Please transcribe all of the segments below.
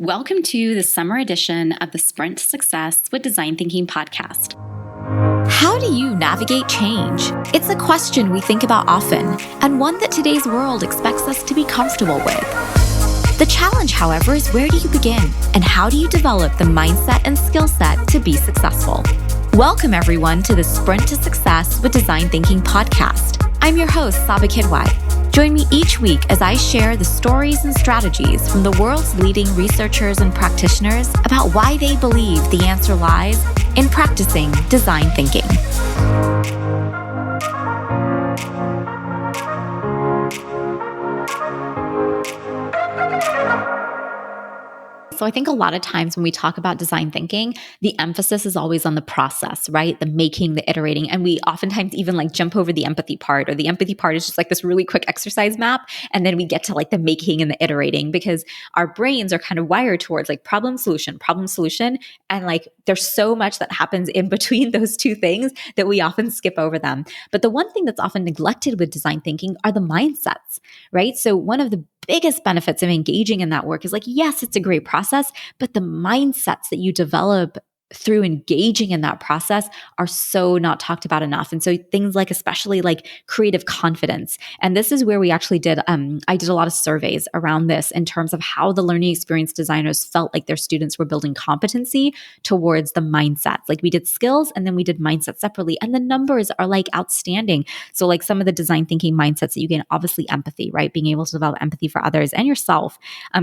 Welcome to the summer edition of the Sprint to Success with Design Thinking podcast. How do you navigate change? It's a question we think about often, and one that today's world expects us to be comfortable with. The challenge, however, is where do you begin, and how do you develop the mindset and skill set to be successful? Welcome, everyone, to the Sprint to Success with Design Thinking podcast. I'm your host, Saba Kidwai. Join me each week as I share the stories and strategies from the world's leading researchers and practitioners about why they believe the answer lies in practicing design thinking. So I think a lot of times when we talk about design thinking, the emphasis is always on the process, right? The making, the iterating. And we oftentimes even jump over the empathy part, or the empathy part is just this really quick exercise map. And then we get to the making and the iterating, because our brains are kind of wired towards problem solution. And there's so much that happens in between those two things that we often skip over them. But the one thing that's often neglected with design thinking are the mindsets, right? So one of the biggest benefits of engaging in that work is yes, it's a great process, but the mindsets that you develop through engaging in that process are so not talked about enough. And so things especially creative confidence. And this is where we actually did, I did a lot of surveys around this in terms of how the learning experience designers felt like their students were building competency towards the mindsets. We did skills and then we did mindsets separately. And the numbers are outstanding. So some of the design thinking mindsets that you gain, obviously empathy, right? Being able to develop empathy for others and yourself,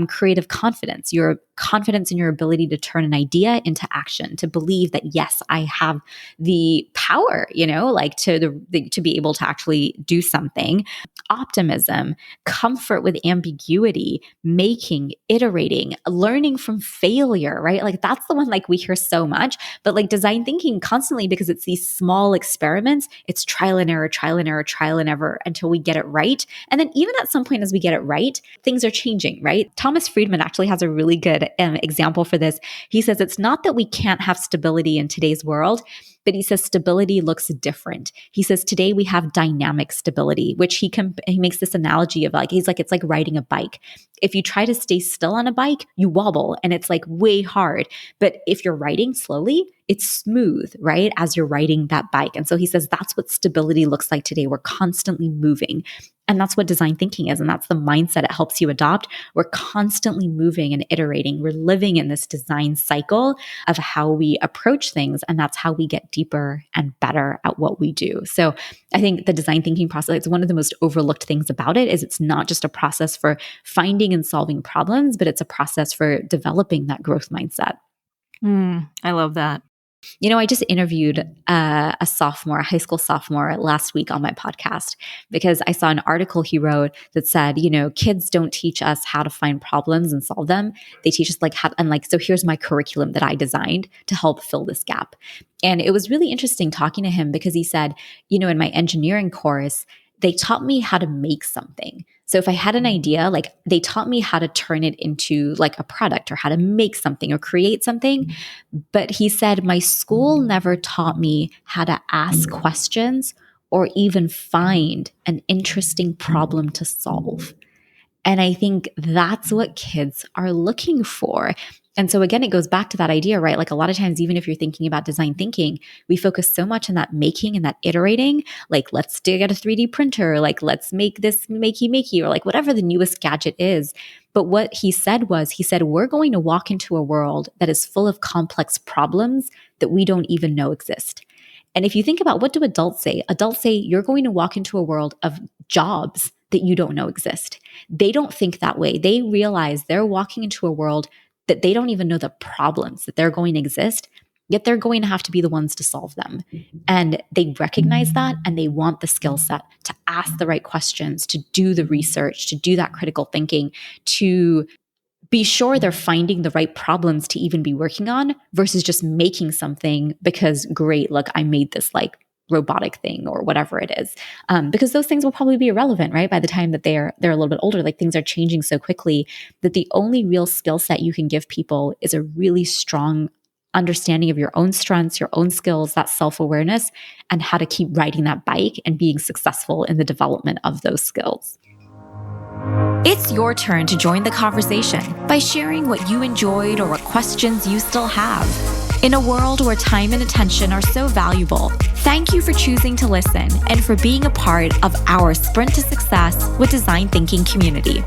creative confidence, your confidence in your ability to turn an idea into action, to believe that, yes, I have the power, to be able to actually do something. Optimism, comfort with ambiguity, making, iterating, learning from failure, right? That's the one we hear so much, but design thinking constantly, because it's these small experiments, it's trial and error until we get it right. And then even at some point as we get it right, things are changing, right? Thomas Friedman actually has a really good example for this. He says it's not that we can't have stability in today's world, but he says stability looks different. He says today we have dynamic stability, which he makes this analogy of it's like riding a bike. If you try to stay still on a bike, you wobble and it's way hard. But if you're riding slowly, it's smooth, right? As you're riding that bike. And so he says that's what stability looks like today. We're constantly moving. And that's what design thinking is. And that's the mindset it helps you adopt. We're constantly moving and iterating. We're living in this design cycle of how we approach things. And that's how we get deeper and better at what we do. So I think the design thinking process, it's one of the most overlooked things about it, is it's not just a process for finding and solving problems, but it's a process for developing that growth mindset. I love that. I just interviewed a high school sophomore last week on my podcast, because I saw an article he wrote that said, kids don't teach us how to find problems and solve them. They teach us so here's my curriculum that I designed to help fill this gap. And it was really interesting talking to him, because he said, in my engineering course, they taught me how to make something. So if I had an idea, they taught me how to turn it into a product, or how to make something or create something. But he said, my school never taught me how to ask questions or even find an interesting problem to solve. And I think that's what kids are looking for. And so again, it goes back to that idea, right? A lot of times, even if you're thinking about design thinking, we focus so much on that making and that iterating, let's get a 3D printer, let's make this makey, or whatever the newest gadget is. But what he said, we're going to walk into a world that is full of complex problems that we don't even know exist. And if you think about, what do adults say? Adults say you're going to walk into a world of jobs that you don't know exist. They don't think that way. They realize they're walking into a world that they don't even know the problems that they're going to exist, yet they're going to have to be the ones to solve them. And they recognize that, and they want the skill set to ask the right questions, to do the research, to do that critical thinking, to be sure they're finding the right problems to even be working on, versus just making something because, great, look, I made this robotic thing or whatever it is, because those things will probably be irrelevant, right? By the time that they're a little bit older, things are changing so quickly that the only real skill set you can give people is a really strong understanding of your own strengths, your own skills, that self-awareness, and how to keep riding that bike and being successful in the development of those skills. It's your turn to join the conversation by sharing what you enjoyed or what questions you still have. In a world where time and attention are so valuable, thank you for choosing to listen and for being a part of our Sprint to Success with Design Thinking community.